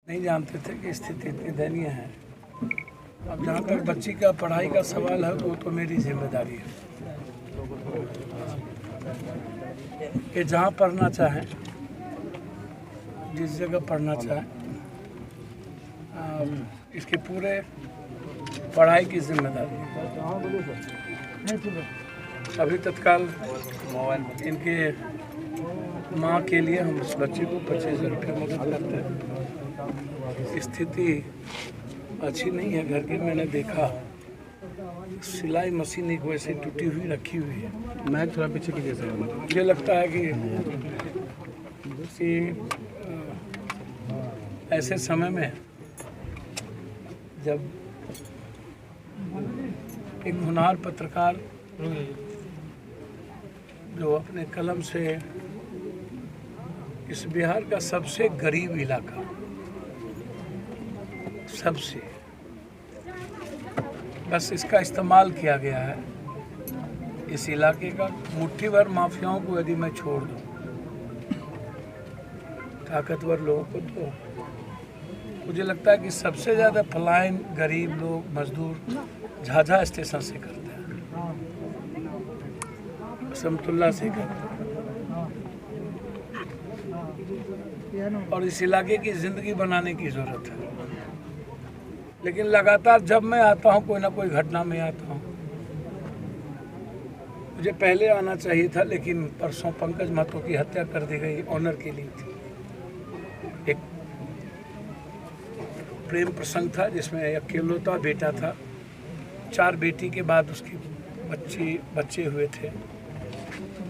नहीं जानते थे कि स्थिति इतनी दयनीय है। अब जहाँ तक बच्ची का पढ़ाई का सवाल है वो तो मेरी जिम्मेदारी है कि जहाँ पढ़ना चाहें, जिस जगह पढ़ना चाहें, इसके पूरे पढ़ाई की जिम्मेदारी है। अभी तत्काल इनके माँ के लिए हम उस बच्चे को 25,000 रुपये मदद करते हैं। स्थिति अच्छी नहीं है घर की, मैंने देखा सिलाई मशीन एक वैसे टूटी हुई रखी हुई है। मैं थोड़ा पीछे की जैसे मुझे लगता है कि ऐसे समय में जब एक होनहार पत्रकार जो अपने कलम से इस बिहार का सबसे गरीब इलाका, सबसे बस इसका इस्तेमाल किया गया है, इस इलाके का मुट्ठी भर माफियाओं को यदि मैं छोड़ दूं, ताकतवर लोगों को, तो मुझे लगता है कि सबसे ज़्यादा पलायन गरीब लोग, मजदूर झाझा स्टेशन से करते हैं, समतुल्ला से करते हैं। और इस इलाके की ज़िंदगी बनाने की ज़रूरत है। लेकिन लगातार जब मैं आता हूँ कोई ना कोई घटना में आता हूँ। मुझे पहले आना चाहिए था, लेकिन परसों पंकज महतो की हत्या कर दी गई, ऑनर के लिए थी। एक प्रेम प्रसंग था जिसमें अकेलौता बेटा था, 4 बेटी के बाद उसकी बच्चे हुए थे,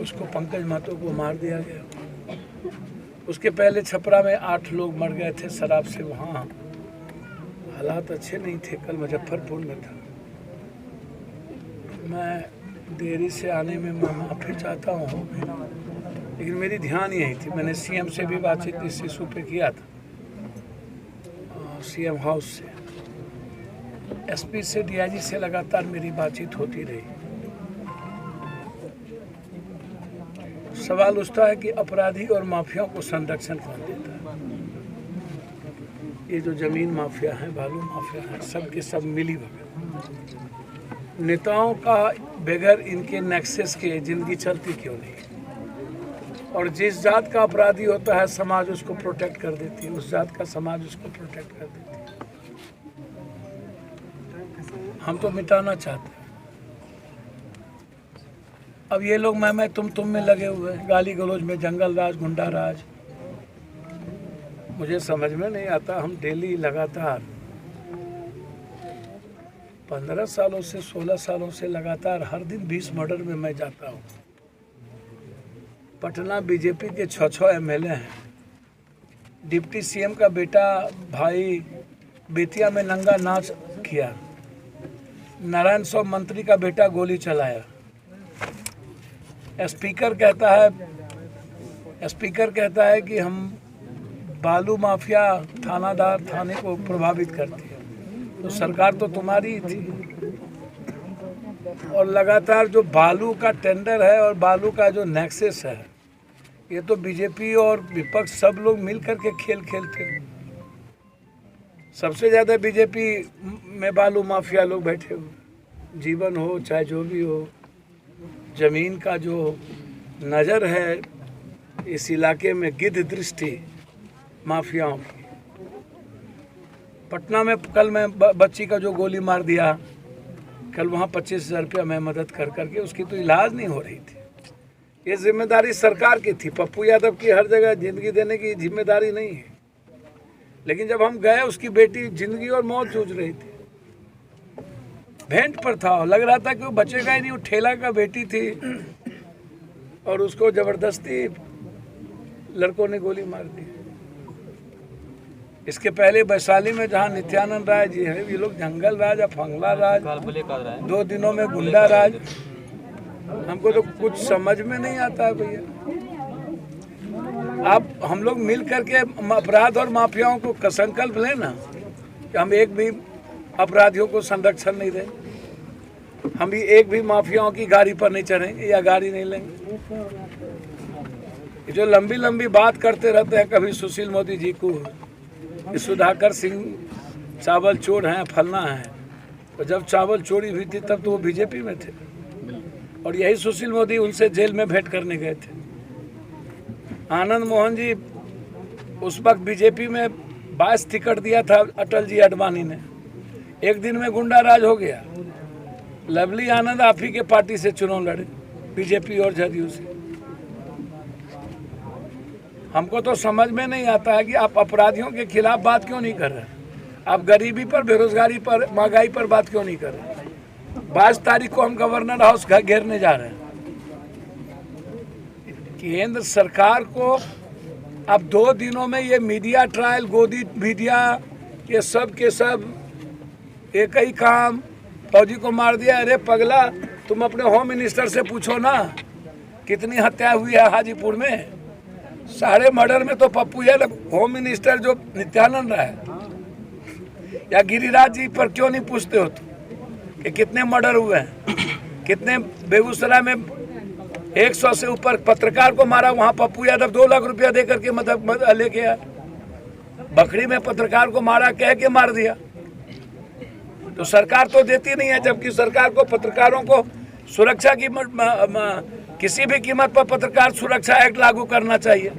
उसको पंकज महतो को मार दिया गया। उसके पहले छपरा में 8 लोग मर गए थे शराब से, वहाँ हालात अच्छे नहीं थे। कल मुजफ्फरपुर में था। मैं देरी से आने में मैं माफ़ी चाहता हूँ, लेकिन मेरी ध्यान यही थी। मैंने सीएम से भी बातचीत इस इशू पे किया था, सीएम हाउस से, एसपी से, डीआईजी से लगातार मेरी बातचीत होती रही। सवाल उठता है कि अपराधी और माफियाओं को संरक्षण कौन देता है? ये जो जमीन माफिया है, बालू माफिया है, सब के सब मिली भगत। नेताओं का बगैर इनके नेक्सस के जिंदगी चलती क्यों नहीं? और जिस जात का अपराधी होता है समाज उसको प्रोटेक्ट कर देती है, उस जात का समाज उसको प्रोटेक्ट कर देती है। हम तो मिटाना चाहते हैं। अब ये लोग मैं तुम में लगे हुए हैं, गाली गलौज में, जंगल राज, गुंडा राज। मुझे समझ में नहीं आता। हम डेली लगातार 15 सालों से, 16 सालों से लगातार हर दिन 20 मर्डर में मैं जाता हूँ। पटना बीजेपी के 6 एमएलए हैं। डिप्टी सीएम का बेटा भाई बेतिया में नंगा नाच किया। नारायण साहब मंत्री का बेटा गोली चलाया। स्पीकर कहता है कि हम बालू माफिया थाने को प्रभावित करती है। तो सरकार तो तुम्हारी ही थी। और लगातार जो बालू का टेंडर है और बालू का जो नेक्सस है, ये तो बीजेपी और विपक्ष सब लोग मिल करके खेल खेलते हैं। सबसे ज़्यादा बीजेपी में बालू माफिया लोग बैठे हुए। जीवन हो चाहे जो भी हो, जमीन का जो नज़र है इस इलाके में गिद्ध दृष्टि माफियाओं की। पटना में कल मैं बच्ची का जो गोली मार दिया, कल वहाँ 25,000 रुपया मैं मदद कर करके, उसकी तो इलाज नहीं हो रही थी। ये जिम्मेदारी सरकार की थी। पप्पू यादव की हर जगह जिंदगी देने की जिम्मेदारी नहीं है। लेकिन जब हम गए, उसकी बेटी जिंदगी और मौत जूझ रही थी, भेंट पर था। लग रहा था कि वो बचेगा ही नहीं। वो ठेला का बेटी थी और उसको जबरदस्ती लड़कों ने गोली मार दी। इसके पहले वैशाली में जहाँ नित्यानंद राय जी हैं, ये लोग जंगल राज, अफंगला राज, 2 दिनों में गुंडा राज। हमको तो कुछ समझ में नहीं आता है भैया। आप हम लोग मिल करके अपराध और माफियाओं को संकल्प लेना कि हम एक भी अपराधियों को संरक्षण नहीं देंगे, हम भी एक भी माफियाओं की गाड़ी पर नहीं चढ़ेंगे या गाड़ी नहीं लेंगे। जो लंबी लंबी बात करते रहते हैं, कभी सुशील मोदी जी को, कि सुधाकर सिंह चावल चोर हैं, फलना है। तो जब चावल चोरी हुई थी तब तो वो बीजेपी में थे, और यही सुशील मोदी उनसे जेल में भेंट करने गए थे। आनंद मोहन जी उस वक्त बीजेपी में 22 टिकट दिया था अटल जी अडवाणी ने, एक दिन में गुंडा राज हो गया। लवली आनंद आप ही के पार्टी से चुनाव लड़े, बीजेपी और जदयू से। हमको तो समझ में नहीं आता है कि आप अपराधियों के खिलाफ बात क्यों नहीं कर रहे, आप गरीबी पर, बेरोजगारी पर, महंगाई पर बात क्यों नहीं कर रहे। 22 तारीख को हम गवर्नर हाउस घेरने जा रहे हैं। केंद्र सरकार को अब 2 दिनों में ये मीडिया ट्रायल, गोदी मीडिया, ये सब के सब एक ही काम, फौजी को मार दिया। अरे पगला, तुम अपने होम मिनिस्टर से पूछो ना कितनी हत्या हुई है हाजीपुर में। सारे मर्डर में तो पप्पू यादव होम मिनिस्टर जो नित्यानंद राय या गिरिराज जी पर क्यों नहीं पूछते हो तुम कि कितने मर्डर हुए हैं, कितने बेगूसराय में 100 से ऊपर पत्रकार को मारा, वहां पप्पू यादव 2 लाख रुपया दे करके मदद लेके आया। बखरी में पत्रकार को मारा, कह के मार दिया। तो सरकार तो देती नहीं है, जबकि सरकार को पत्रकारों को सुरक्षा की किसी भी कीमत पर पत्रकार सुरक्षा एक्ट लागू करना चाहिए।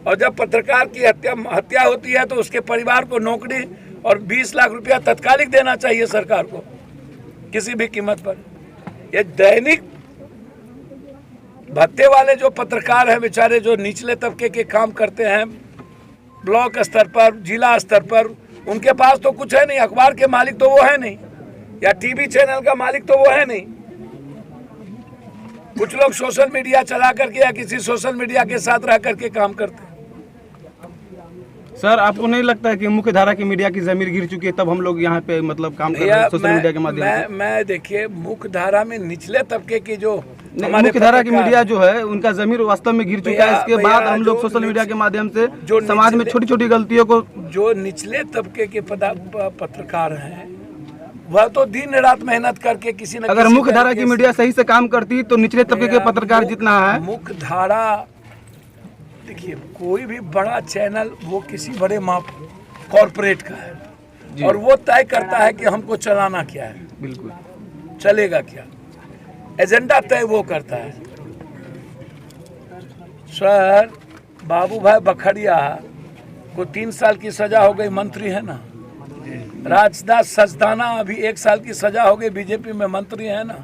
और जब पत्रकार की हत्या होती है तो उसके परिवार को नौकरी और 20 लाख रुपया तत्कालिक देना चाहिए सरकार को किसी भी कीमत पर। ये दैनिक भत्ते वाले जो पत्रकार हैं बेचारे, जो निचले तबके के काम करते हैं ब्लॉक स्तर पर, जिला स्तर पर, उनके पास तो कुछ है नहीं। अखबार के मालिक तो वो है नहीं, या टीवी चैनल का मालिक तो वो है नहीं। कुछ लोग सोशल मीडिया चला करके या किसी सोशल मीडिया के साथ रह करके काम करते हैं। सर, आपको नहीं लगता है कि मुख्य धारा की मीडिया की जमीर गिर चुकी है, तब हम लोग यहाँ पे मतलब काम कर रहे हैं सोशल मीडिया के माध्यम से? मैं देखिए, मुख्य धारा में निचले तबके की जो मुख्य धारा की मीडिया जो है उनका जमीर वास्तव में गिर चुका है। इसके बाद हम लोग सोशल मीडिया के माध्यम से समाज में छोटी छोटी गलतियों को, जो निचले तबके के पत्रकार हैं वह तो दिन रात मेहनत करके किसी न, अगर मुख्य धारा की मीडिया सही से काम करती तो निचले तबके के पत्रकार जितना है। मुख्य धारा, देखिए, कोई भी बड़ा चैनल वो किसी बड़े कॉर्पोरेट का है और वो तय करता है कि हमको चलाना क्या है, बिल्कुल चलेगा क्या, एजेंडा तय वो करता है। सर, बाबू भाई बखड़िया को 3 साल की सजा हो गई, मंत्री है ना। राजदास सचदाना अभी 1 साल की सजा हो गई, बीजेपी में मंत्री है ना।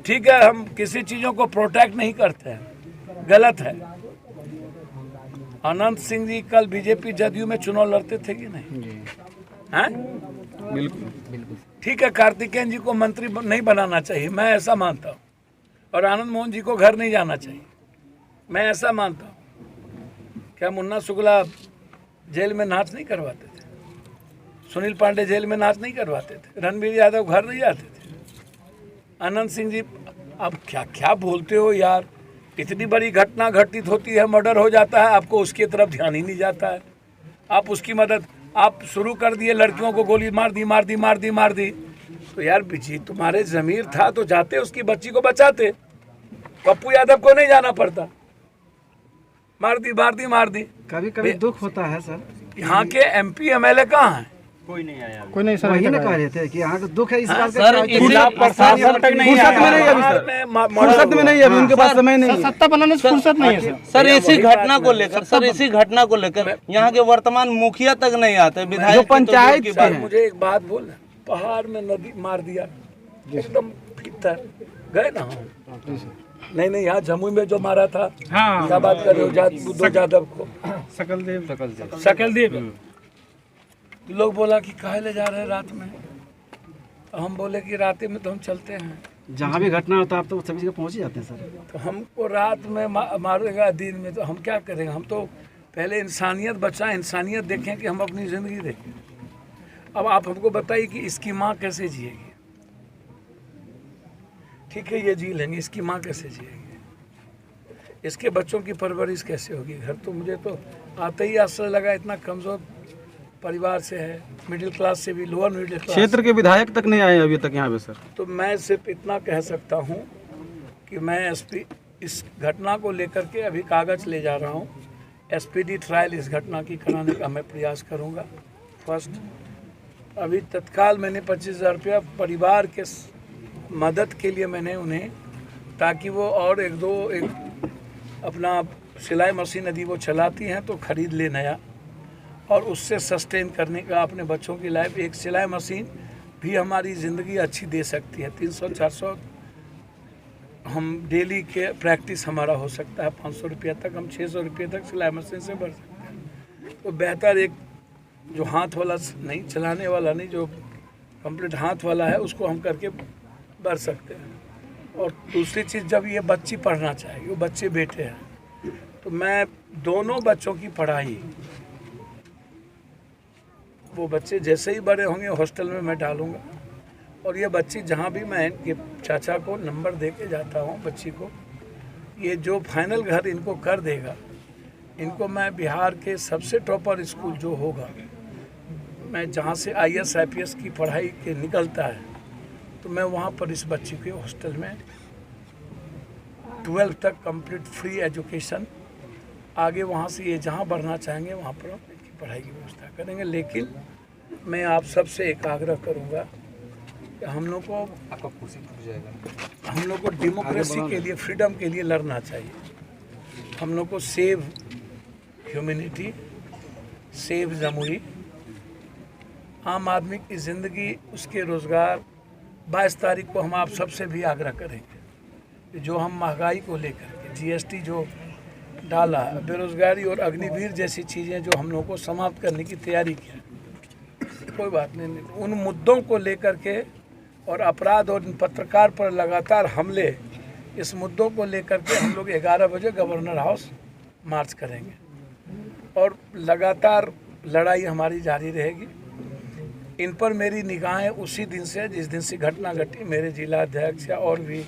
ठीक है, हम किसी चीजों को प्रोटेक्ट नहीं करते हैं, गलत है। अनंत सिंह जी कल बीजेपी जदयू में चुनाव लड़ते थे कि नहीं? हैं? बिल्कुल। ठीक है, कार्तिकेयन जी को मंत्री नहीं बनाना चाहिए, मैं ऐसा मानता हूँ। और आनंद मोहन जी को घर नहीं जाना चाहिए, मैं ऐसा मानता हूँ। क्या मुन्ना शुक्ला जेल में नाच नहीं करवाते थे? सुनील पांडे जेल में नाच नहीं करवाते थे? रणबीर यादव घर नहीं जाते थे? अनंत सिंह जी, अब क्या क्या बोलते हो यार। इतनी बड़ी घटना घटित होती है, मर्डर हो जाता है, आपको उसकी तरफ ध्यान ही नहीं जाता है। आप उसकी मदद आप शुरू कर दिए, लड़कियों को गोली मार दी। तो यार जी, तुम्हारे जमीर था तो जाते उसकी बच्ची को बचाते। पप्पू यादव को नहीं जाना पड़ता, मार दी। कभी कभी दुख होता है सर। यहाँ के MP MLA कहाँ हैं? कोई नहीं सर, वही ना कह रहे थे कि यहाँ का दुख है इस बात सर, प्रशासन तक नहीं फुर्सत में नहीं है अभी सर, फुर्सत में नहीं है अभी, उनके पास समय नहीं है, सत्ता बनाने से फुर्सत नहीं है सर। इसी घटना को लेकर यहाँ के वर्तमान मुखिया तक नहीं आते, विधायक जो पंचायत सर, मुझे एक बात बोल, पहाड़ में नदी मार दिया एकदम भीतर गए ना। नहीं, यहाँ जमुई में जो मारा था, क्या बात कर रहे हो, बुद्धो यादव को, सकलदेव। लोग बोला कि काहे ले जा रहे हैं रात में, तो हम बोले कि रात में तो हम चलते हैं, जहाँ भी घटना होता है आप तो सभी जगह पहुँच ही जाते हैं सर। तो हमको रात में मारेगा, दिन में तो हम क्या करेंगे। हम तो पहले इंसानियत बचाएं, इंसानियत देखें कि हम अपनी ज़िंदगी देखें। अब आप हमको बताइए कि इसकी माँ कैसे जिएगी? ठीक है, ये जी लेंगे, इसकी माँ कैसे जिएगी? इसके बच्चों की परवरिश कैसे होगी? घर तो मुझे तो आते ही आश्चर्य लगा, इतना कमज़ोर परिवार से है, मिडिल क्लास से भी लोअर मिडिल क्लास। क्षेत्र के विधायक तक नहीं आए अभी तक यहाँ पे सर। तो मैं सिर्फ इतना कह सकता हूँ कि मैं SP इस घटना को लेकर के अभी कागज ले जा रहा हूँ एसपीडी ट्रायल इस घटना की कराने का मैं प्रयास करूंगा। फर्स्ट, अभी तत्काल मैंने 25,000 रुपया परिवार के मदद के लिए मैंने उन्हें, ताकि वो और एक अपना सिलाई मशीन यदि वो चलाती हैं तो ख़रीद ले नया, और उससे सस्टेन करने का अपने बच्चों की लाइफ। एक सिलाई मशीन भी हमारी ज़िंदगी अच्छी दे सकती है। 300-400 हम डेली के प्रैक्टिस हमारा हो सकता है। 500 रुपया तक, हम 600 रुपये तक सिलाई मशीन से बढ़ सकते हैं। तो बेहतर एक जो हाथ वाला नहीं, चलाने वाला नहीं, जो कंप्लीट हाथ वाला है, उसको हम करके बढ़ सकते हैं। और दूसरी चीज़, जब ये बच्ची पढ़ना चाहेगी, वो बच्चे बेटे हैं, तो मैं दोनों बच्चों की पढ़ाई, वो बच्चे जैसे ही बड़े होंगे हॉस्टल में मैं डालूँगा। और ये बच्ची जहाँ भी मैं इनके चाचा को नंबर दे के जाता हूँ बच्ची को, ये जो फाइनल घर इनको कर देगा, इनको मैं बिहार के सबसे टॉपर स्कूल जो होगा, मैं जहाँ से IAS IPS की पढ़ाई के निकलता है, तो मैं वहाँ पर इस बच्ची के हॉस्टल में 12 तक कंप्लीट फ्री एजुकेशन, आगे वहाँ से ये जहाँ बढ़ना चाहेंगे वहाँ पर हम इनकी पढ़ाई की व्यवस्था करेंगे। लेकिन मैं आप सबसे एक आग्रह करूँगा कि हम लोग को डेमोक्रेसी के लिए, फ्रीडम के लिए लड़ना चाहिए। हम लोग को सेव ह्यूमैनिटी, सेव जमुई, आम आदमी की ज़िंदगी, उसके रोज़गार। 22 तारीख को हम आप सबसे भी आग्रह करेंगे कि जो हम महंगाई को लेकर के GST जो डाला, बेरोज़गारी और अग्निवीर जैसी चीज़ें जो हम लोग को समाप्त करने की तैयारी की, कोई बात नहीं, उन मुद्दों को लेकर के, और अपराध और पत्रकार पर लगातार हमले, इस मुद्दों को लेकर के हम लोग 11 बजे गवर्नर हाउस मार्च करेंगे और लगातार लड़ाई हमारी जारी रहेगी। इन पर मेरी निगाहें उसी दिन से, जिस दिन से घटना घटी, मेरे जिला अध्यक्ष या और भी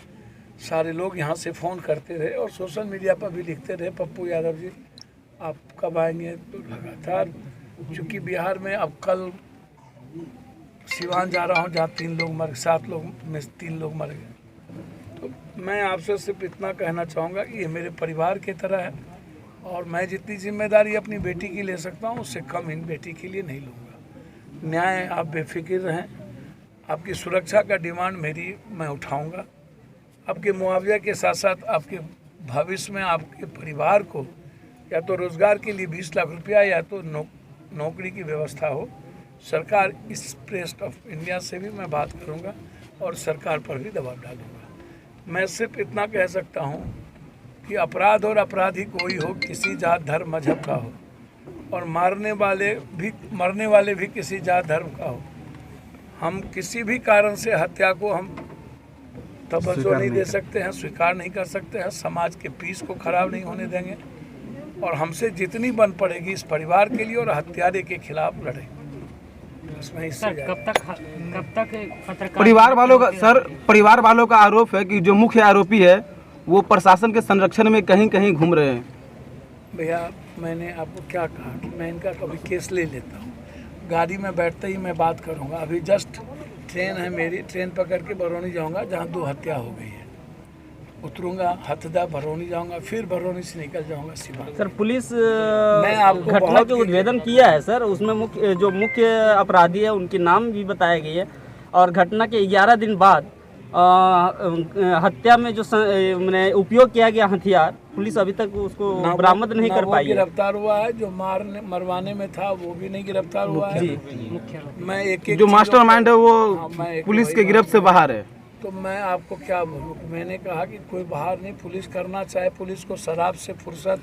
सारे लोग यहाँ से फ़ोन करते रहे और सोशल मीडिया पर भी लिखते रहे, पप्पू यादव जी आप कब आएंगे। तो लगातार, चूँकि बिहार में अब कल सिवान जा रहा हूँ जहाँ 3 लोग मर, 7 लोग में 3 लोग मर गए। तो मैं आपसे सिर्फ इतना कहना चाहूँगा कि ये मेरे परिवार की तरह है, और मैं जितनी जिम्मेदारी अपनी बेटी की ले सकता हूँ, उससे कम इन बेटी के लिए नहीं लूँगा। न्याय, आप बेफिक्र रहें, आपकी सुरक्षा का डिमांड मेरी मैं उठाऊँगा। आपके मुआवजा के साथ साथ आपके भविष्य में आपके परिवार को या तो रोज़गार के लिए 20 लाख रुपया या तो नौकरी की व्यवस्था हो। सरकार, इस प्रेस ऑफ इंडिया से भी मैं बात करूंगा और सरकार पर भी दबाव डालूंगा। मैं सिर्फ इतना कह सकता हूं कि अपराध और अपराधी कोई हो, किसी जात धर्म मजहब का हो, और मरने वाले भी किसी जात धर्म का हो, हम किसी भी कारण से हत्या को हम तवज्जो नहीं दे सकते हैं, स्वीकार नहीं कर सकते हैं। समाज के पीस को खराब नहीं होने देंगे, और हमसे जितनी बन पड़ेगी इस परिवार के लिए और हत्यारे के खिलाफ लड़ेंगे। कब तक पत्रकार परिवार वालों का आरोप है कि जो मुख्य आरोपी है वो प्रशासन के संरक्षण में कहीं कहीं घूम रहे हैं। भैया, मैंने आपको क्या कहा कि मैं इनका कभी केस ले लेता हूँ, गाड़ी में बैठते ही मैं बात करूँगा। अभी जस्ट ट्रेन है मेरी, ट्रेन पकड़ के बरौनी जाऊँगा जहाँ 2 हत्या हो गई है, उतरूँगा, हथदा बरौनी जाऊँगा, फिर बरौनी से निकल जाऊँगा सिवान। सर, पुलिस मैं आपको घटना जो उद्भेदन किया है सर, उसमें मुख्य अपराधी है उनके नाम भी बताए गए हैं, और घटना के 11 दिन बाद हत्या में जो मैंने उपयोग किया गया हथियार, पुलिस अभी तक उसको बरामद नहीं कर पाई है। गिरफ्तार हुआ है, जो मरवाने में था वो भी नहीं गिरफ्तार हुआ है। मैं एक जो मास्टरमाइंड है वो पुलिस के गिरफ्त से बाहर है। तो मैं आपको क्या बोलूँ, मैंने कहा कि कोई बाहर नहीं, पुलिस करना चाहे, पुलिस को शराब से फुर्सत,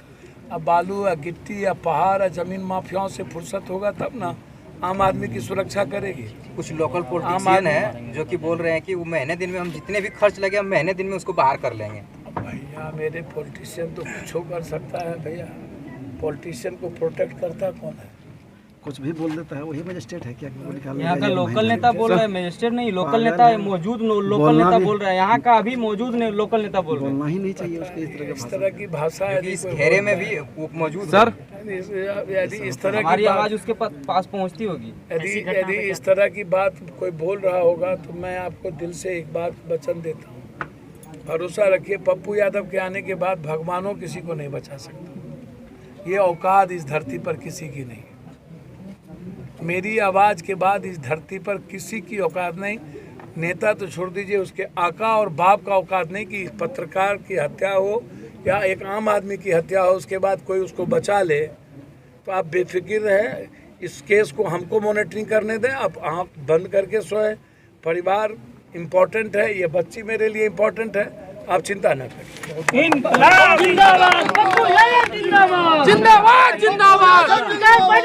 अब बालू या गिट्टी या पहाड़ या जमीन माफियाओं से फुर्सत होगा तब ना आम आदमी की सुरक्षा करेगी। कुछ लोकल पॉलिटिशियन है जो कि बोल रहे हैं कि वो महीने दिन में हम जितने भी खर्च लगे हम महीने दिन में उसको बाहर कर लेंगे। भैया, मेरे पॉलिटिशियन तो कुछ कर सकता है भैया, पॉलिटिशियन को प्रोटेक्ट करता कौन है? कुछ भी बोल देता है, वही मजिस्ट्रेट है क्या? यहाँ का लोकल नेता बोल रहा है, मजिस्ट्रेट नहीं, लोकल नेता है, मौजूद लोकल नेता बोल रहा है। यहाँ का अभी मौजूद लोकल नेता बोल रहा है। बोलना ही नहीं चाहिए उसके इस तरह की भाषा है, इस घेरे में भी वो मौजूद सर। यदि इस तरह की हमारी आवाज उसके पास पहुँचती होगी। यदि इस तरह की बात कोई बोल रहा होगा तो मैं आपको दिल से एक बात वचन देता हूँ, भरोसा रखिए, पप्पू यादव के आने के बाद भगवानों किसी को नहीं बचा सकता। ये औकात इस धरती पर किसी की नहीं। मेरी आवाज़ के बाद इस धरती पर किसी की औकात नहीं। नेता तो छोड़ दीजिए, उसके आका और बाप का औकात नहीं कि पत्रकार की हत्या हो या एक आम आदमी की हत्या हो, उसके बाद कोई उसको बचा ले। तो आप बेफिक्र रहे, इस केस को हमको मॉनिटरिंग करने दें, आप आँख बंद करके सोए। परिवार इम्पोर्टेंट है, ये बच्ची मेरे लिए इम्पोर्टेंट है, आप चिंता न करें। जिंदाबाद जिंदाबाद जिंदाबाद जिंदाबाद।